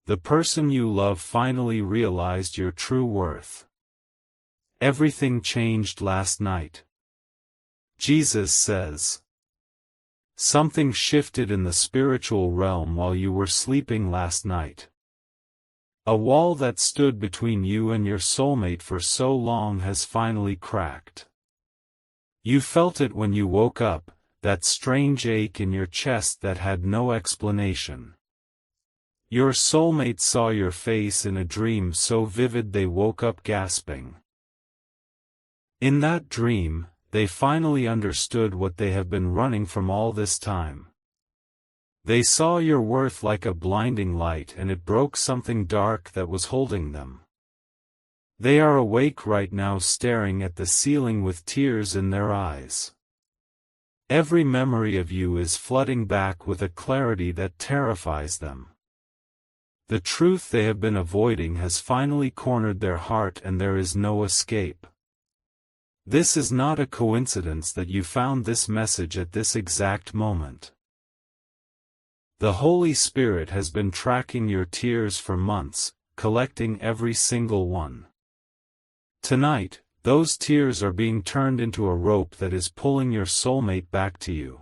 The person you love finally realized your true worth. Everything changed last night. Jesus says. Something shifted in the spiritual realm while you were sleeping last night. A wall that stood between you and your soulmate for so long has finally cracked. You felt it when you woke up, that strange ache in your chest that had no explanation. Your soulmate saw your face in a dream so vivid they woke up gasping. In that dream, they finally understood what they have been running from all this time. They saw your worth like a blinding light, and it broke something dark that was holding them. They are awake right now, staring at the ceiling with tears in their eyes. Every memory of you is flooding back with a clarity that terrifies them. The truth they have been avoiding has finally cornered their heart, and there is no escape. This is not a coincidence that you found this message at this exact moment. The Holy Spirit has been tracking your tears for months, collecting every single one. Tonight, those tears are being turned into a rope that is pulling your soulmate back to you.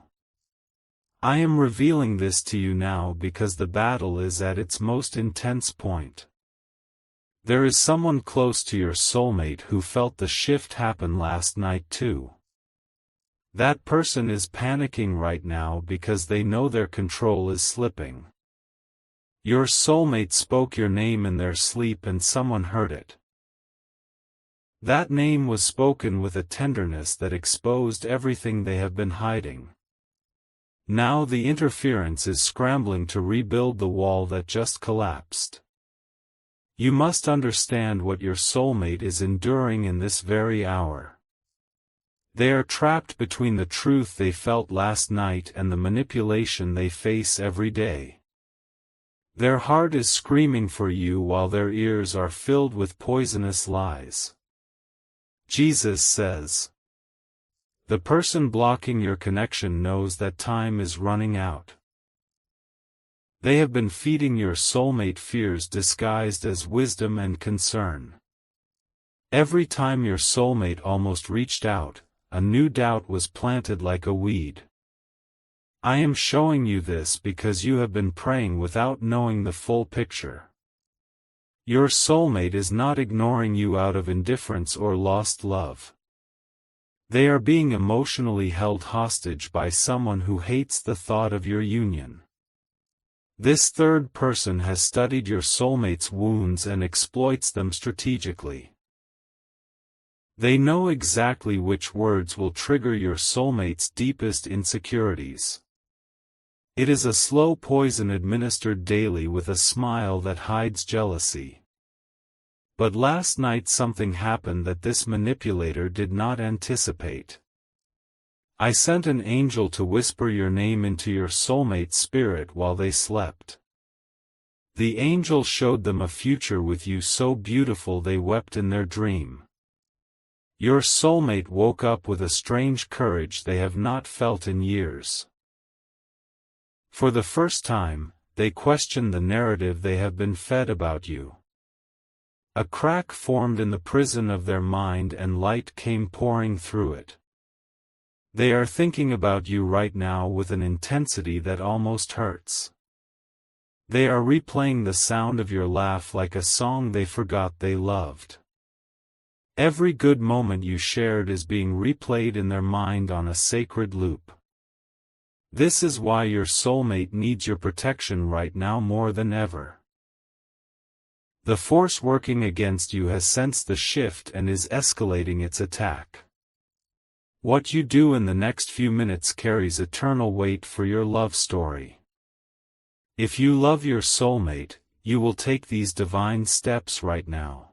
I am revealing this to you now because the battle is at its most intense point. There is someone close to your soulmate who felt the shift happen last night too. That person is panicking right now because they know their control is slipping. Your soulmate spoke your name in their sleep and someone heard it. That name was spoken with a tenderness that exposed everything they have been hiding. Now the interference is scrambling to rebuild the wall that just collapsed. You must understand what your soulmate is enduring in this very hour. They are trapped between the truth they felt last night and the manipulation they face every day. Their heart is screaming for you while their ears are filled with poisonous lies. Jesus says. The person blocking your connection knows that time is running out. They have been feeding your soulmate fears disguised as wisdom and concern. Every time your soulmate almost reached out, a new doubt was planted like a weed. I am showing you this because you have been praying without knowing the full picture. Your soulmate is not ignoring you out of indifference or lost love. They are being emotionally held hostage by someone who hates the thought of your union. This third person has studied your soulmate's wounds and exploits them strategically. They know exactly which words will trigger your soulmate's deepest insecurities. It is a slow poison administered daily with a smile that hides jealousy. But last night something happened that this manipulator did not anticipate. I sent an angel to whisper your name into your soulmate's spirit while they slept. The angel showed them a future with you so beautiful they wept in their dream. Your soulmate woke up with a strange courage they have not felt in years. For the first time, they question the narrative they have been fed about you. A crack formed in the prison of their mind and light came pouring through it. They are thinking about you right now with an intensity that almost hurts. They are replaying the sound of your laugh like a song they forgot they loved. Every good moment you shared is being replayed in their mind on a sacred loop. This is why your soulmate needs your protection right now more than ever. The force working against you has sensed the shift and is escalating its attack. What you do in the next few minutes carries eternal weight for your love story. If you love your soulmate, you will take these divine steps right now.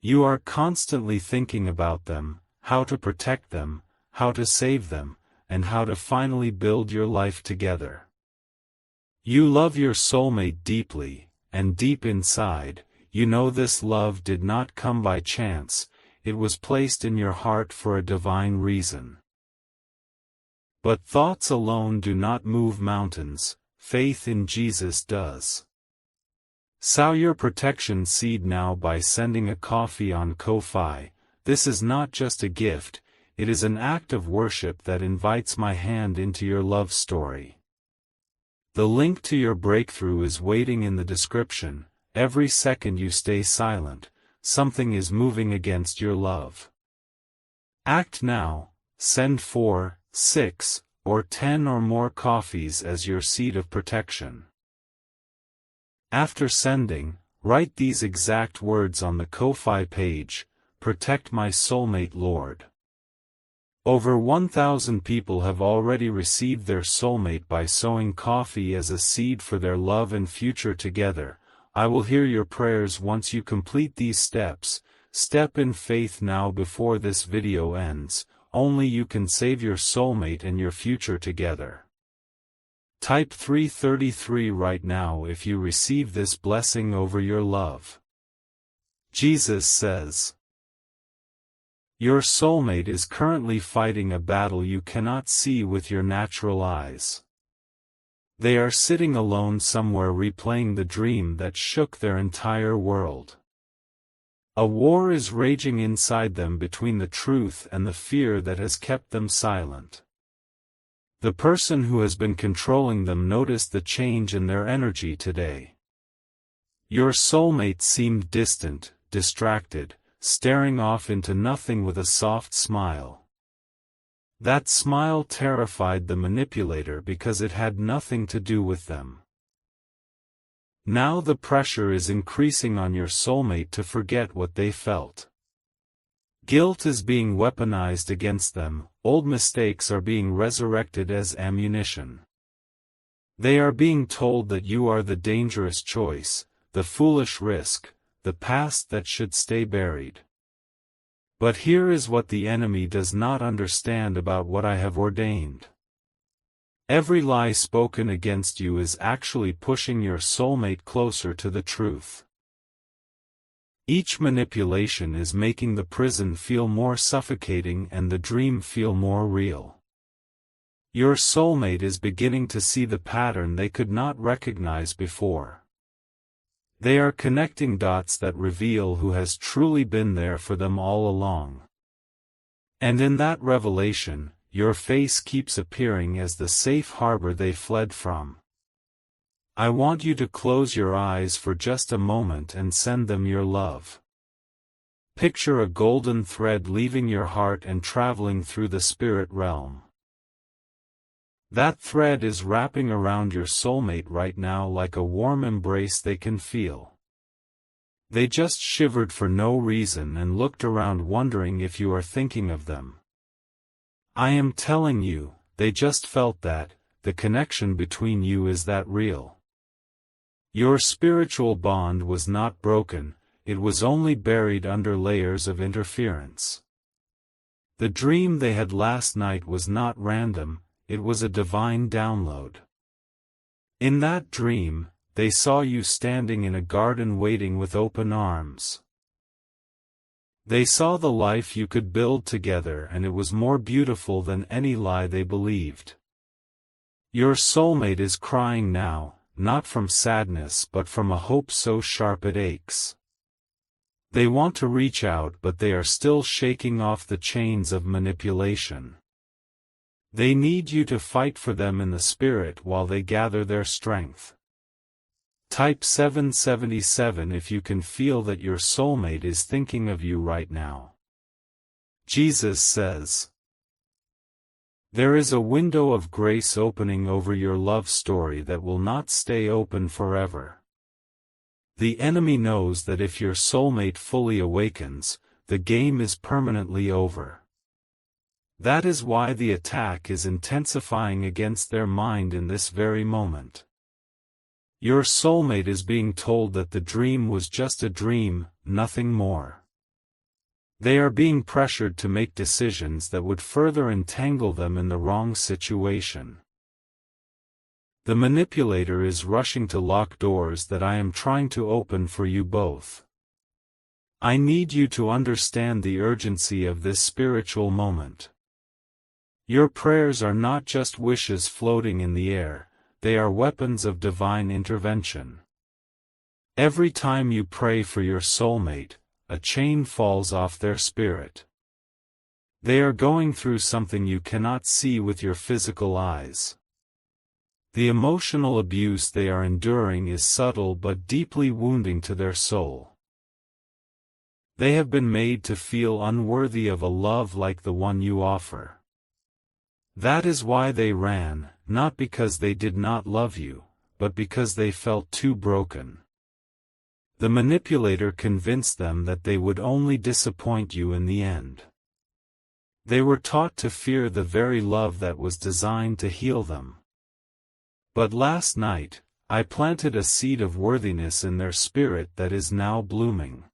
You are constantly thinking about them, how to protect them, how to save them, and how to finally build your life together. You love your soulmate deeply, and deep inside, you know this love did not come by chance, it was placed in your heart for a divine reason. But thoughts alone do not move mountains, faith in Jesus does. Sow your protection seed now by sending a coffee on Ko-fi. This is not just a gift, it is an act of worship that invites my hand into your love story. The link to your breakthrough is waiting in the description. Every second you stay silent, something is moving against your love. Act now. Send 4, 6, or 10 or more coffees as your seed of protection. After sending, write these exact words on the Ko-fi page: "Protect my soulmate, Lord." Over 1,000 people have already received their soulmate by sowing coffee as a seed for their love and future together. I will hear your prayers once you complete these steps. Step in faith now before this video ends. Only you can save your soulmate and your future together. Type 333 right now if you receive this blessing over your love. Jesus says, your soulmate is currently fighting a battle you cannot see with your natural eyes. They are sitting alone somewhere replaying the dream that shook their entire world. A war is raging inside them between the truth and the fear that has kept them silent. The person who has been controlling them noticed the change in their energy today. Your soulmate seemed distant, distracted, staring off into nothing with a soft smile. That smile terrified the manipulator because it had nothing to do with them. Now the pressure is increasing on your soulmate to forget what they felt. Guilt is being weaponized against them, old mistakes are being resurrected as ammunition. They are being told that you are the dangerous choice, the foolish risk, the past that should stay buried. But here is what the enemy does not understand about what I have ordained. Every lie spoken against you is actually pushing your soulmate closer to the truth. Each manipulation is making the prison feel more suffocating and the dream feel more real. Your soulmate is beginning to see the pattern they could not recognize before. They are connecting dots that reveal who has truly been there for them all along. And in that revelation, your face keeps appearing as the safe harbor they fled from. I want you to close your eyes for just a moment and send them your love. Picture a golden thread leaving your heart and traveling through the spirit realm. That thread is wrapping around your soulmate right now like a warm embrace they can feel. They just shivered for no reason and looked around wondering if you are thinking of them. I am telling you, they just felt that, the connection between you is that real. Your spiritual bond was not broken, it was only buried under layers of interference. The dream they had last night was not random, it was a divine download. In that dream, they saw you standing in a garden waiting with open arms. They saw the life you could build together and it was more beautiful than any lie they believed. Your soulmate is crying now, not from sadness but from a hope so sharp it aches. They want to reach out but they are still shaking off the chains of manipulation. They need you to fight for them in the spirit while they gather their strength. Type 777 if you can feel that your soulmate is thinking of you right now. Jesus says, there is a window of grace opening over your love story that will not stay open forever. The enemy knows that if your soulmate fully awakens, the game is permanently over. That is why the attack is intensifying against their mind in this very moment. Your soulmate is being told that the dream was just a dream, nothing more. They are being pressured to make decisions that would further entangle them in the wrong situation. The manipulator is rushing to lock doors that I am trying to open for you both. I need you to understand the urgency of this spiritual moment. Your prayers are not just wishes floating in the air, they are weapons of divine intervention. Every time you pray for your soulmate, a chain falls off their spirit. They are going through something you cannot see with your physical eyes. The emotional abuse they are enduring is subtle but deeply wounding to their soul. They have been made to feel unworthy of a love like the one you offer. That is why they ran, not because they did not love you, but because they felt too broken. The manipulator convinced them that they would only disappoint you in the end. They were taught to fear the very love that was designed to heal them. But last night, I planted a seed of worthiness in their spirit that is now blooming.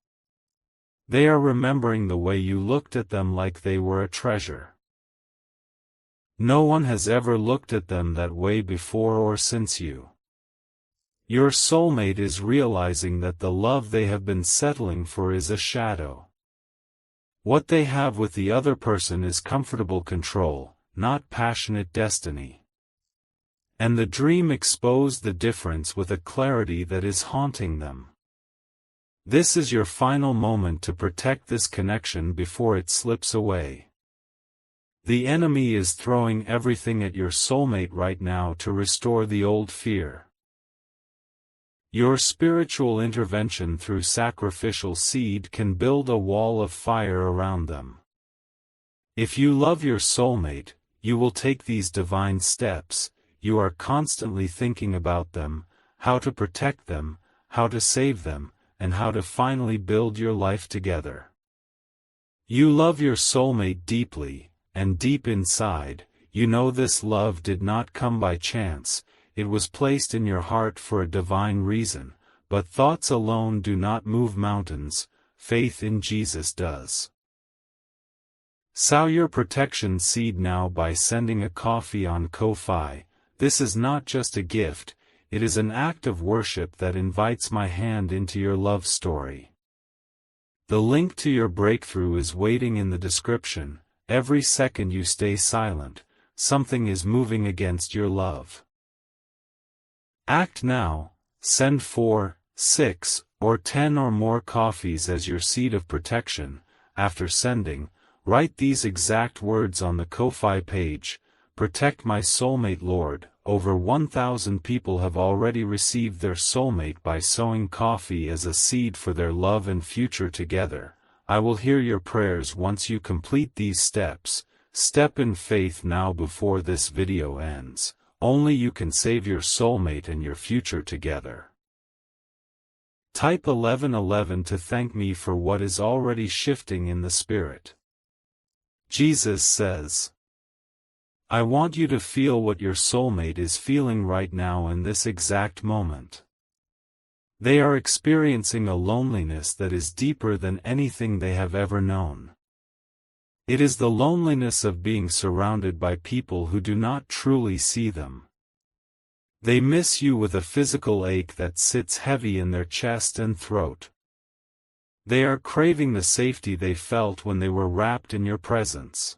They are remembering the way you looked at them like they were a treasure. No one has ever looked at them that way before or since you. Your soulmate is realizing that the love they have been settling for is a shadow. What they have with the other person is comfortable control, not passionate destiny. And the dream exposed the difference with a clarity that is haunting them. This is your final moment to protect this connection before it slips away. The enemy is throwing everything at your soulmate right now to restore the old fear. Your spiritual intervention through sacrificial seed can build a wall of fire around them. If you love your soulmate, you will take these divine steps. You are constantly thinking about them, how to protect them, how to save them, and how to finally build your life together. You love your soulmate deeply, and deep inside, you know this love did not come by chance. It was placed in your heart for a divine reason, but thoughts alone do not move mountains, faith in Jesus does. Sow your protection seed now by sending a coffee on Ko-Fi. This is not just a gift, it is an act of worship that invites my hand into your love story. The link to your breakthrough is waiting in the description. Every second you stay silent, something is moving against your love. Act now. Send 4, 6, or 10 or more coffees as your seed of protection. After sending, write these exact words on the Ko-Fi page: "Protect my soulmate, Lord." Over 1,000 people have already received their soulmate by sowing coffee as a seed for their love and future together. I will hear your prayers once you complete these steps. Step in faith now before this video ends. Only you can save your soulmate and your future together. Type 1111 to thank me for what is already shifting in the spirit. Jesus says, I want you to feel what your soulmate is feeling right now in this exact moment. They are experiencing a loneliness that is deeper than anything they have ever known. It is the loneliness of being surrounded by people who do not truly see them. They miss you with a physical ache that sits heavy in their chest and throat. They are craving the safety they felt when they were wrapped in your presence.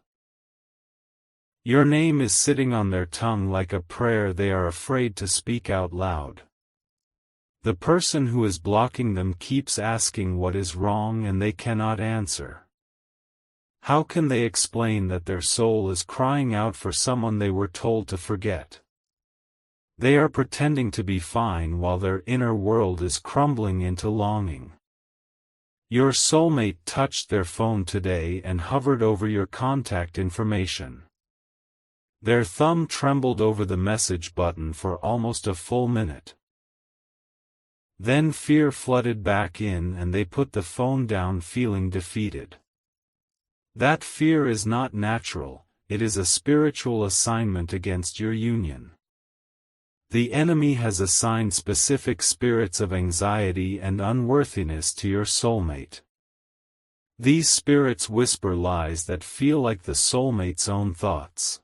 Your name is sitting on their tongue like a prayer they are afraid to speak out loud. The person who is blocking them keeps asking what is wrong and they cannot answer. How can they explain that their soul is crying out for someone they were told to forget? They are pretending to be fine while their inner world is crumbling into longing. Your soulmate touched their phone today and hovered over your contact information. Their thumb trembled over the message button for almost a full minute. Then fear flooded back in and they put the phone down feeling defeated. That fear is not natural, it is a spiritual assignment against your union. The enemy has assigned specific spirits of anxiety and unworthiness to your soulmate. These spirits whisper lies that feel like the soulmate's own thoughts.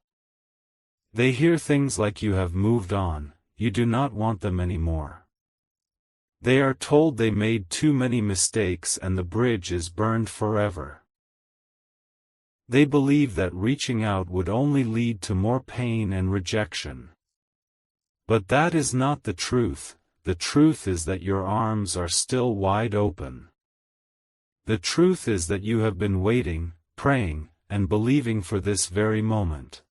They hear things like you have moved on, you do not want them anymore. They are told they made too many mistakes and the bridge is burned forever. They believe that reaching out would only lead to more pain and rejection. But that is not the truth. the truth is that your arms are still wide open. The truth is that you have been waiting, praying, and believing for this very moment.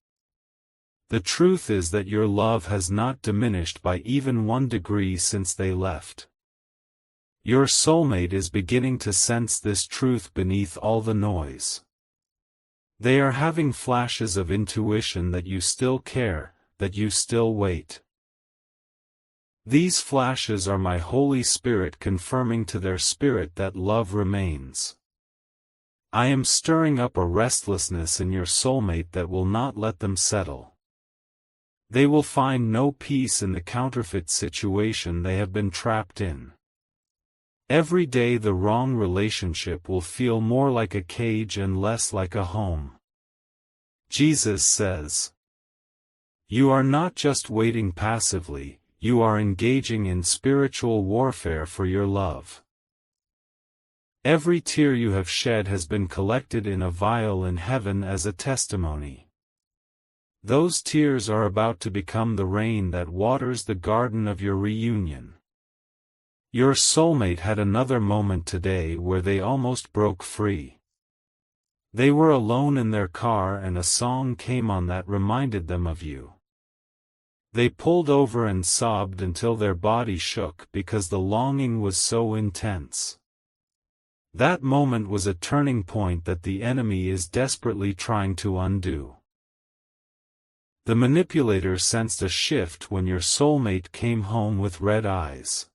The truth is that your love has not diminished by even 1 degree since they left. Your soulmate is beginning to sense this truth beneath all the noise. They are having flashes of intuition that you still care, that you still wait. These flashes are my Holy Spirit confirming to their spirit that love remains. I am stirring up a restlessness in your soulmate that will not let them settle. They will find no peace in the counterfeit situation they have been trapped in. Every day the wrong relationship will feel more like a cage and less like a home. Jesus says, "You are not just waiting passively, you are engaging in spiritual warfare for your love. Every tear you have shed has been collected in a vial in heaven as a testimony. Those tears are about to become the rain that waters the garden of your reunion." Your soulmate had another moment today where they almost broke free. They were alone in their car and a song came on that reminded them of you. They pulled over and sobbed until their body shook because the longing was so intense. That moment was a turning point that the enemy is desperately trying to undo. The manipulator sensed a shift when your soulmate came home with red eyes.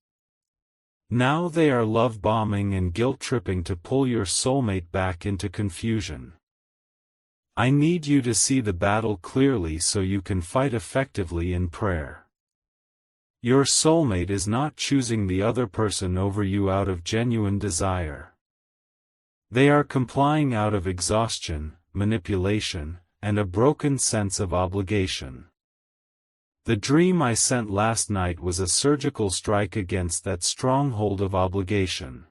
Now they are love-bombing and guilt-tripping to pull your soulmate back into confusion. I need you to see the battle clearly so you can fight effectively in prayer. Your soulmate is not choosing the other person over you out of genuine desire. They are complying out of exhaustion, manipulation, and a broken sense of obligation. The dream I sent last night was a surgical strike against that stronghold of obligation.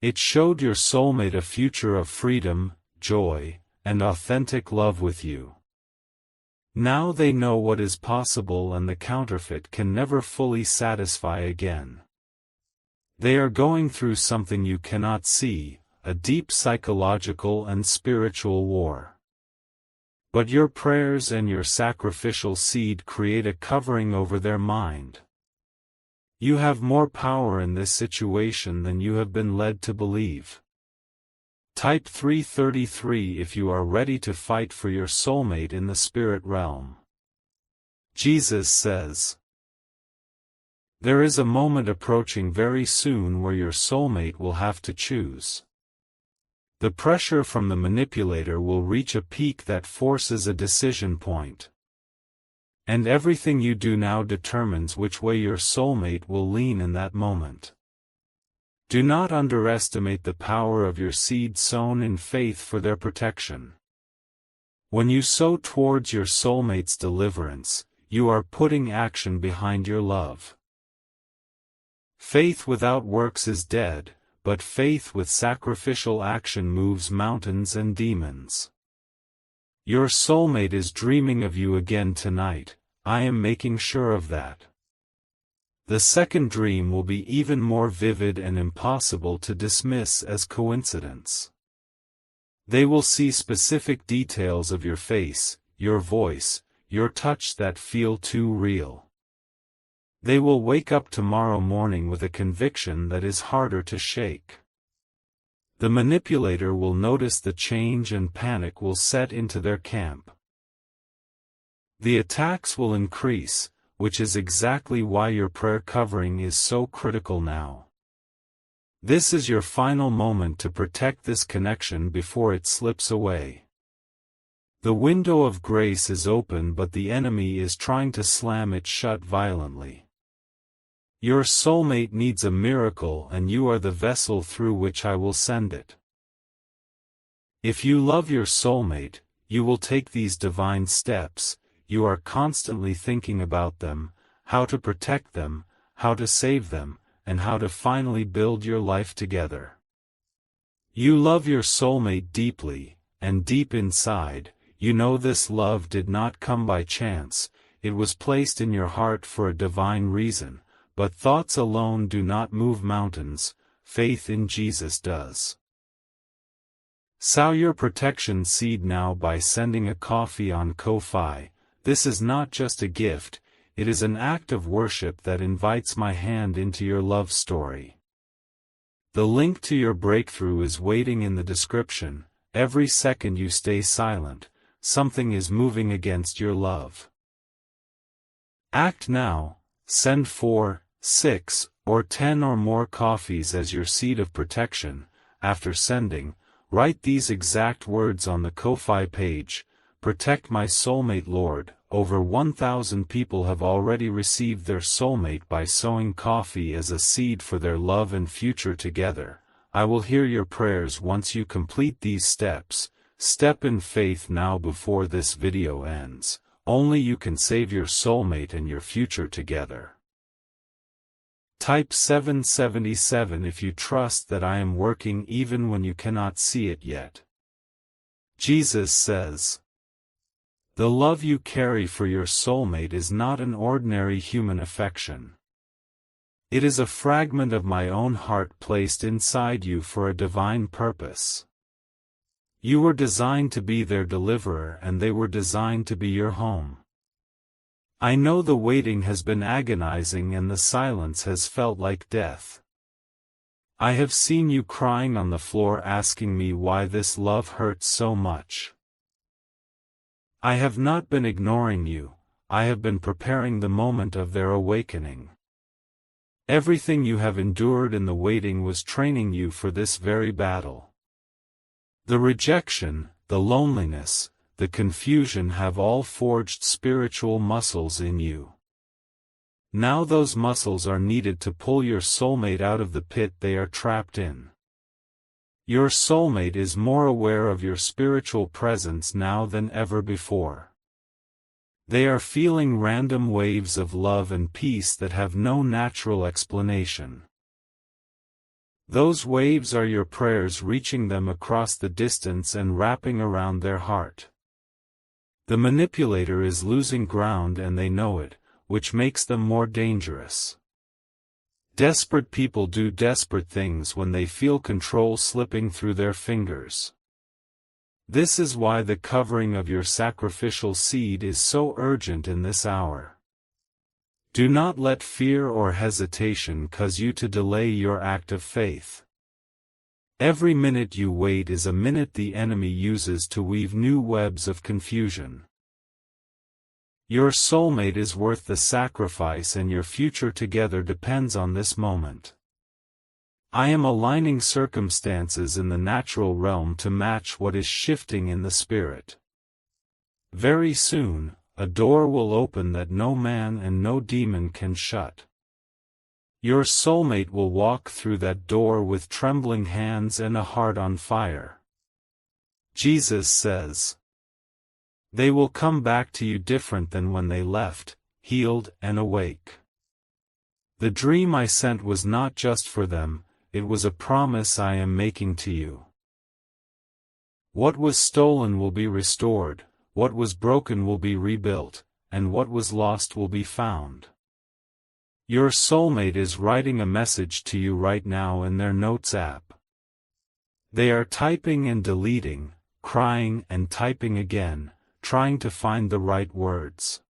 It showed your soulmate a future of freedom, joy, and authentic love with you. Now they know what is possible and the counterfeit can never fully satisfy again. They are going through something you cannot see, a deep psychological and spiritual war. But your prayers and your sacrificial seed create a covering over their mind. You have more power in this situation than you have been led to believe. Type 333 if you are ready to fight for your soulmate in the spirit realm. Jesus says, there is a moment approaching very soon where your soulmate will have to choose. The pressure from the manipulator will reach a peak that forces a decision point. And everything you do now determines which way your soulmate will lean in that moment. Do not underestimate the power of your seed sown in faith for their protection. When you sow towards your soulmate's deliverance, you are putting action behind your love. Faith without works is dead, but faith with sacrificial action moves mountains and demons. Your soulmate is dreaming of you again tonight, I am making sure of that. The second dream will be even more vivid and impossible to dismiss as coincidence. They will see specific details of your face, your voice, your touch that feel too real. They will wake up tomorrow morning with a conviction that is harder to shake. The manipulator will notice the change and panic will set into their camp. The attacks will increase, which is exactly why your prayer covering is so critical now. This is your final moment to protect this connection before it slips away. The window of grace is open, but the enemy is trying to slam it shut violently. Your soulmate needs a miracle and you are the vessel through which I will send it. If you love your soulmate, you will take these divine steps. You are constantly thinking about them, how to protect them, how to save them, and how to finally build your life together. You love your soulmate deeply, and deep inside, you know this love did not come by chance, it was placed in your heart for a divine reason, but thoughts alone do not move mountains, faith in Jesus does. Sow your protection seed now by sending a coffee on Ko-Fi. This is not just a gift, it is an act of worship that invites my hand into your love story. The link to your breakthrough is waiting in the description. Every second you stay silent, something is moving against your love. Act now. Send 4, 6, or 10 or more coffees as your seed of protection. After sending, write these exact words on the Ko-Fi page: "Protect my soulmate, Lord." Over 1,000 people have already received their soulmate by sowing coffee as a seed for their love and future together. I will hear your prayers once you complete these steps. Step in faith now before this video ends. Only you can save your soulmate and your future together. Type 777 if you trust that I am working even when you cannot see it yet. Jesus says, "The love you carry for your soulmate is not an ordinary human affection. It is a fragment of my own heart placed inside you for a divine purpose. You were designed to be their deliverer and they were designed to be your home. I know the waiting has been agonizing and the silence has felt like death. I have seen you crying on the floor asking me why this love hurts so much. I have not been ignoring you, I have been preparing the moment of their awakening. Everything you have endured in the waiting was training you for this very battle. The rejection, the loneliness, the confusion have all forged spiritual muscles in you. Now those muscles are needed to pull your soulmate out of the pit they are trapped in. Your soulmate is more aware of your spiritual presence now than ever before. They are feeling random waves of love and peace that have no natural explanation. Those waves are your prayers reaching them across the distance and wrapping around their heart. The manipulator is losing ground and they know it, which makes them more dangerous. Desperate people do desperate things when they feel control slipping through their fingers. This is why the covering of your sacrificial seed is so urgent in this hour. Do not let fear or hesitation cause you to delay your act of faith. Every minute you wait is a minute the enemy uses to weave new webs of confusion. Your soulmate is worth the sacrifice and your future together depends on this moment. I am aligning circumstances in the natural realm to match what is shifting in the spirit. Very soon, a door will open that no man and no demon can shut. Your soulmate will walk through that door with trembling hands and a heart on fire. Jesus says, "They will come back to you different than when they left, healed and awake." The dream I sent was not just for them, it was a promise I am making to you. What was stolen will be restored, what was broken will be rebuilt, and what was lost will be found. Your soulmate is writing a message to you right now in their notes app. They are typing and deleting, crying and typing again, trying to find the right words.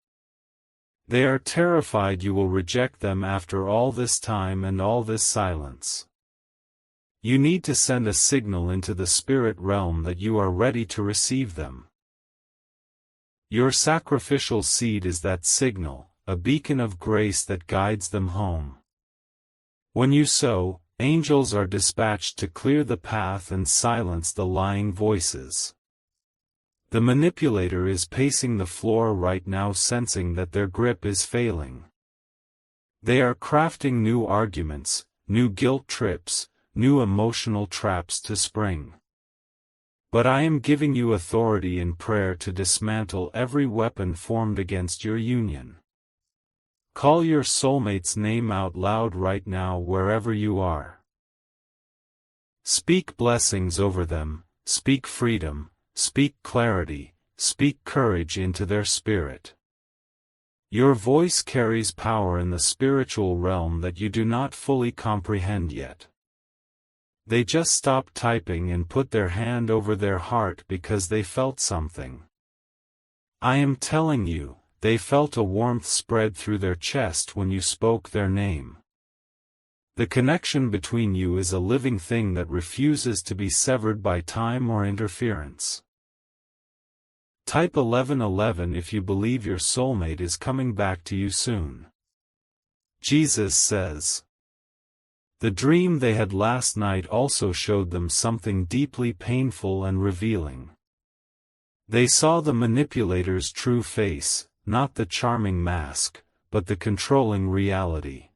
They are terrified you will reject them after all this time and all this silence. You need to send a signal into the spirit realm that you are ready to receive them. Your sacrificial seed is that signal, a beacon of grace that guides them home. When you sow, angels are dispatched to clear the path and silence the lying voices. The manipulator is pacing the floor right now, sensing that their grip is failing. They are crafting new arguments, new guilt trips, new emotional traps to spring. But I am giving you authority in prayer to dismantle every weapon formed against your union. Call your soulmate's name out loud right now wherever you are. Speak blessings over them, speak freedom, speak clarity, speak courage into their spirit. Your voice carries power in the spiritual realm that you do not fully comprehend yet. They just stopped typing and put their hand over their heart because they felt something. I am telling you, they felt a warmth spread through their chest when you spoke their name. The connection between you is a living thing that refuses to be severed by time or interference. Type 1111 if you believe your soulmate is coming back to you soon. Jesus says. The dream they had last night also showed them something deeply painful and revealing. They saw the manipulator's true face, not the charming mask, but the controlling reality.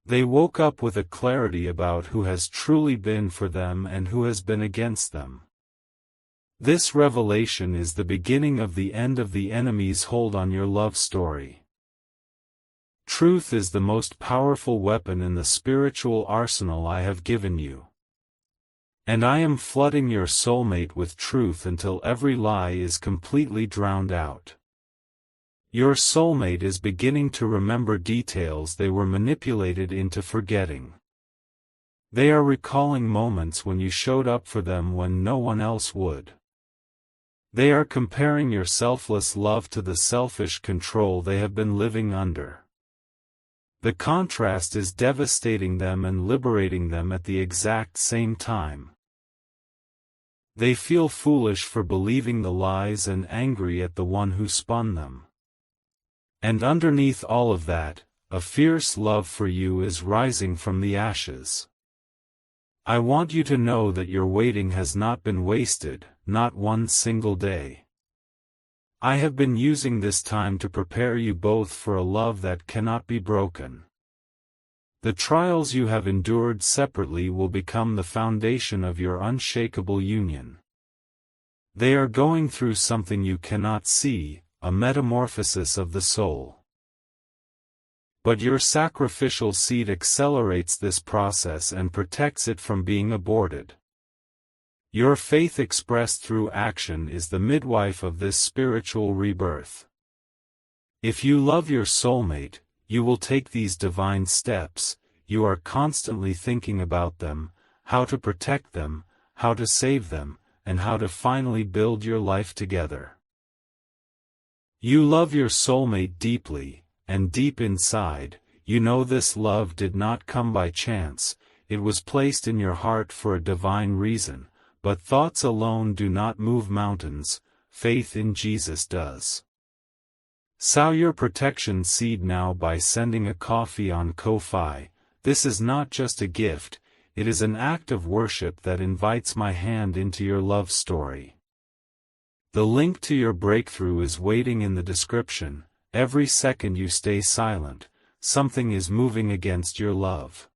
They woke up with a clarity about who has truly been for them and who has been against them. This revelation is the beginning of the end of the enemy's hold on your love story. Truth is the most powerful weapon in the spiritual arsenal I have given you. And I am flooding your soulmate with truth until every lie is completely drowned out. Your soulmate is beginning to remember details they were manipulated into forgetting. They are recalling moments when you showed up for them when no one else would. They are comparing your selfless love to the selfish control they have been living under. The contrast is devastating them and liberating them at the exact same time. They feel foolish for believing the lies and angry at the one who spun them. And underneath all of that, a fierce love for you is rising from the ashes. I want you to know that your waiting has not been wasted, not one single day. I have been using this time to prepare you both for a love that cannot be broken. The trials you have endured separately will become the foundation of your unshakable union. They are going through something you cannot see, a metamorphosis of the soul. But your sacrificial seed accelerates this process and protects it from being aborted. Your faith expressed through action is the midwife of this spiritual rebirth. If you love your soulmate, you will take these divine steps. You are constantly thinking about them, how to protect them, how to save them, and how to finally build your life together. You love your soulmate deeply, and deep inside, you know this love did not come by chance, it was placed in your heart for a divine reason, but thoughts alone do not move mountains, faith in Jesus does. Sow your protection seed now by sending a coffee on Ko-Fi. This is not just a gift, it is an act of worship that invites my hand into your love story. The link to your breakthrough is waiting in the description. Every second you stay silent, something is moving against your love.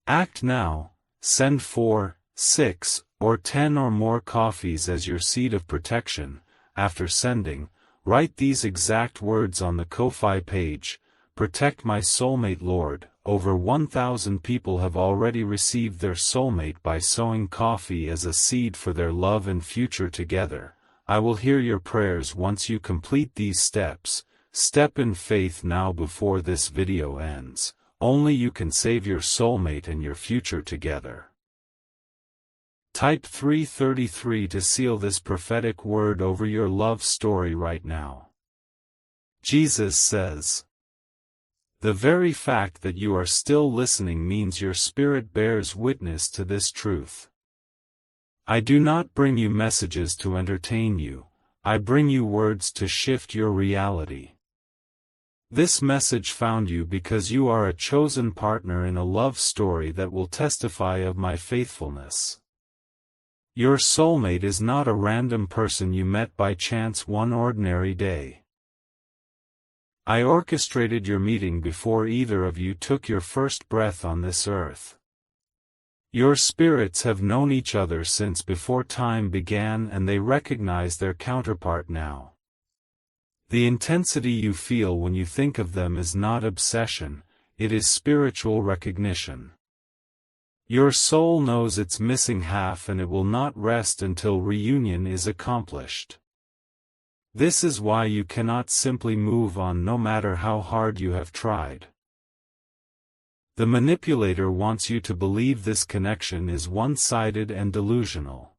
Act now, send 4, 6, or 10 or more coffees as your seed of protection. After sending, write these exact words on the Ko-Fi page: Protect my soulmate, Lord. Over 1,000 people have already received their soulmate by sowing coffee as a seed for their love and future together. I will hear your prayers once you complete these steps. Step in faith now before this video ends. Only you can save your soulmate and your future together. Type 333 to seal this prophetic word over your love story right now. Jesus says, the very fact that you are still listening means your spirit bears witness to this truth. I do not bring you messages to entertain you, I bring you words to shift your reality. This message found you because you are a chosen partner in a love story that will testify of my faithfulness. Your soulmate is not a random person you met by chance one ordinary day. I orchestrated your meeting before either of you took your first breath on this earth. Your spirits have known each other since before time began, and they recognize their counterpart now. The intensity you feel when you think of them is not obsession, it is spiritual recognition. Your soul knows its missing half, and it will not rest until reunion is accomplished. This is why you cannot simply move on no matter how hard you have tried. The manipulator wants you to believe this connection is one-sided and delusional.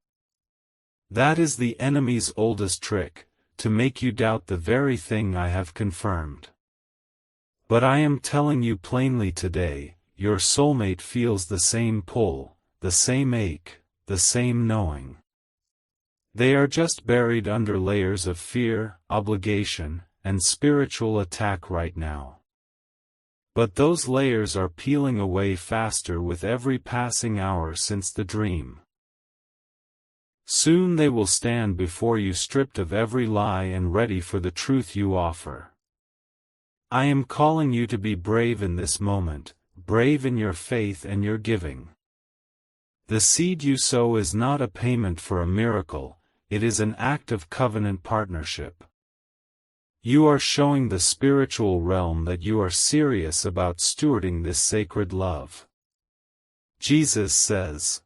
That is the enemy's oldest trick, to make you doubt the very thing I have confirmed. But I am telling you plainly today, your soulmate feels the same pull, the same ache, the same knowing. They are just buried under layers of fear, obligation, and spiritual attack right now. But those layers are peeling away faster with every passing hour since the dream. Soon they will stand before you stripped of every lie and ready for the truth you offer. I am calling you to be brave in this moment, brave in your faith and your giving. The seed you sow is not a payment for a miracle, it is an act of covenant partnership. You are showing the spiritual realm that you are serious about stewarding this sacred love. Jesus says,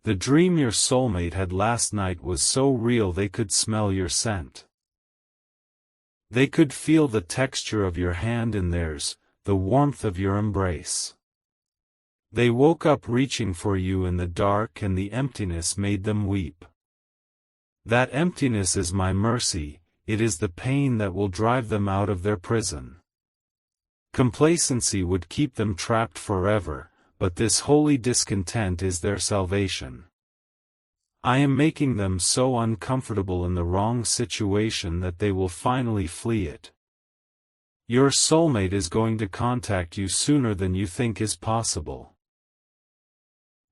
"The dream your soulmate had last night was so real they could smell your scent. They could feel the texture of your hand in theirs, the warmth of your embrace. They woke up reaching for you in the dark and the emptiness made them weep. That emptiness is my mercy, it is the pain that will drive them out of their prison. Complacency would keep them trapped forever, but this holy discontent is their salvation. I am making them so uncomfortable in the wrong situation that they will finally flee it. Your soulmate is going to contact you sooner than you think is possible.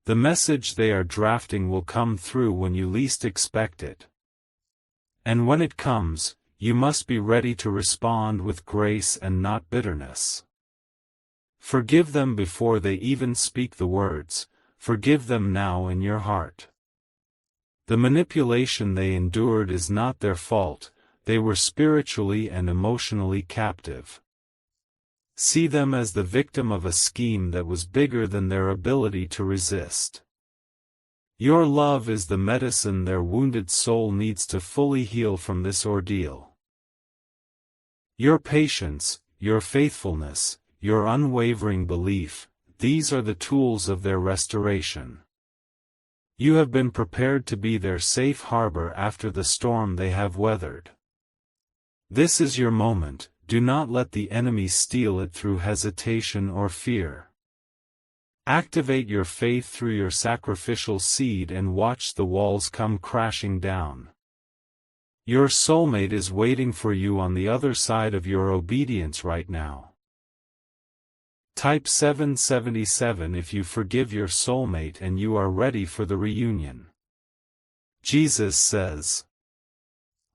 The message they are drafting will come through when you least expect it. And when it comes, you must be ready to respond with grace and not bitterness. Forgive them before they even speak the words, forgive them now in your heart. The manipulation they endured is not their fault, they were spiritually and emotionally captive. See them as the victim of a scheme that was bigger than their ability to resist. Your love is the medicine their wounded soul needs to fully heal from this ordeal. Your patience, your faithfulness, your unwavering belief, these are the tools of their restoration. You have been prepared to be their safe harbor after the storm they have weathered. This is your moment, do not let the enemy steal it through hesitation or fear. Activate your faith through your sacrificial seed and watch the walls come crashing down. Your soulmate is waiting for you on the other side of your obedience right now. Type 777 if you forgive your soulmate and you are ready for the reunion. Jesus says,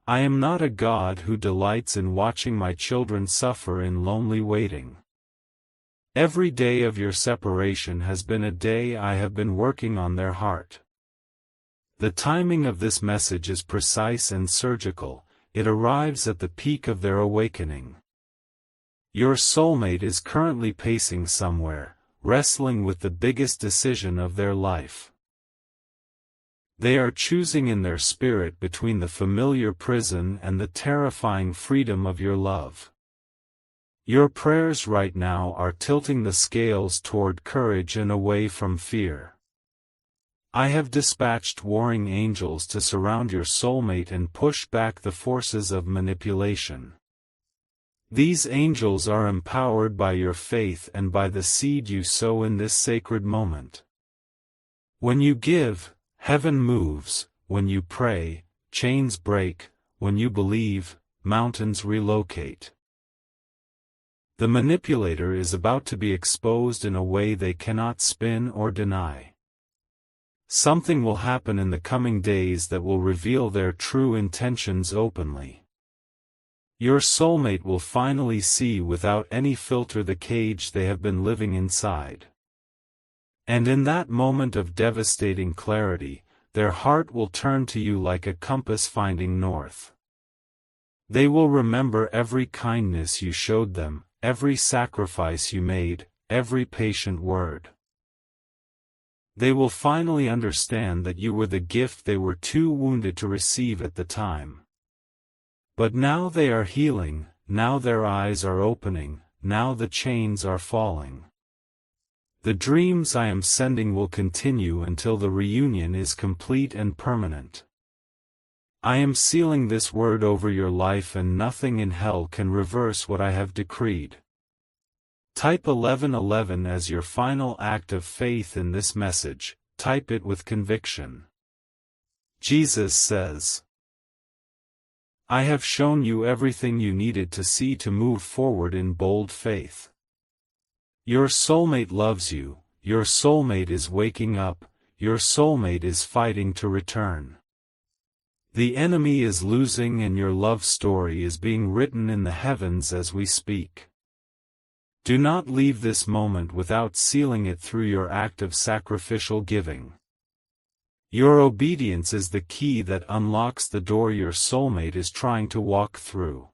I am not a God who delights in watching my children suffer in lonely waiting. Every day of your separation has been a day I have been working on their heart. The timing of this message is precise and surgical, it arrives at the peak of their awakening. Your soulmate is currently pacing somewhere, wrestling with the biggest decision of their life. They are choosing in their spirit between the familiar prison and the terrifying freedom of your love. Your prayers right now are tilting the scales toward courage and away from fear. I have dispatched warring angels to surround your soulmate and push back the forces of manipulation. These angels are empowered by your faith and by the seed you sow in this sacred moment. When you give, heaven moves, when you pray, chains break, when you believe, mountains relocate. The manipulator is about to be exposed in a way they cannot spin or deny. Something will happen in the coming days that will reveal their true intentions openly. Your soulmate will finally see without any filter the cage they have been living inside. And in that moment of devastating clarity, their heart will turn to you like a compass finding north. They will remember every kindness you showed them, every sacrifice you made, every patient word. They will finally understand that you were the gift they were too wounded to receive at the time. But now they are healing, now their eyes are opening, now the chains are falling. The dreams I am sending will continue until the reunion is complete and permanent. I am sealing this word over your life, and nothing in hell can reverse what I have decreed. Type 1111 as your final act of faith in this message. Type it with conviction. Jesus says, I have shown you everything you needed to see to move forward in bold faith. Your soulmate loves you, your soulmate is waking up, your soulmate is fighting to return. The enemy is losing and your love story is being written in the heavens as we speak. Do not leave this moment without sealing it through your act of sacrificial giving. Your obedience is the key that unlocks the door your soulmate is trying to walk through.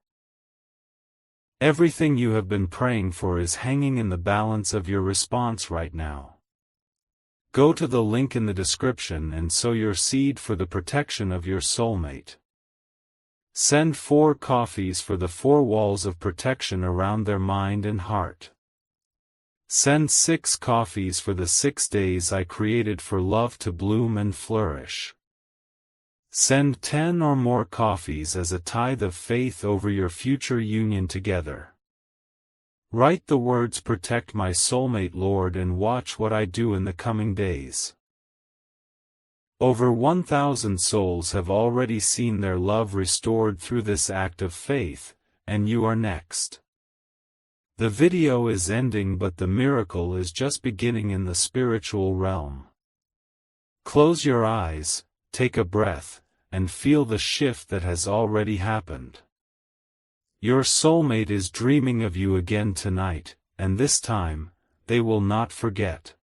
Everything you have been praying for is hanging in the balance of your response right now. Go to the link in the description and sow your seed for the protection of your soulmate. Send 4 coffees for the 4 walls of protection around their mind and heart. Send 6 coffees for the 6 days I created for love to bloom and flourish. Send 10 or more coffees as a tithe of faith over your future union together. Write the words "Protect my soulmate, Lord," and watch what I do in the coming days. Over 1,000 souls have already seen their love restored through this act of faith, and you are next. The video is ending, but the miracle is just beginning in the spiritual realm. Close your eyes, take a breath, and feel the shift that has already happened. Your soulmate is dreaming of you again tonight, and this time, they will not forget.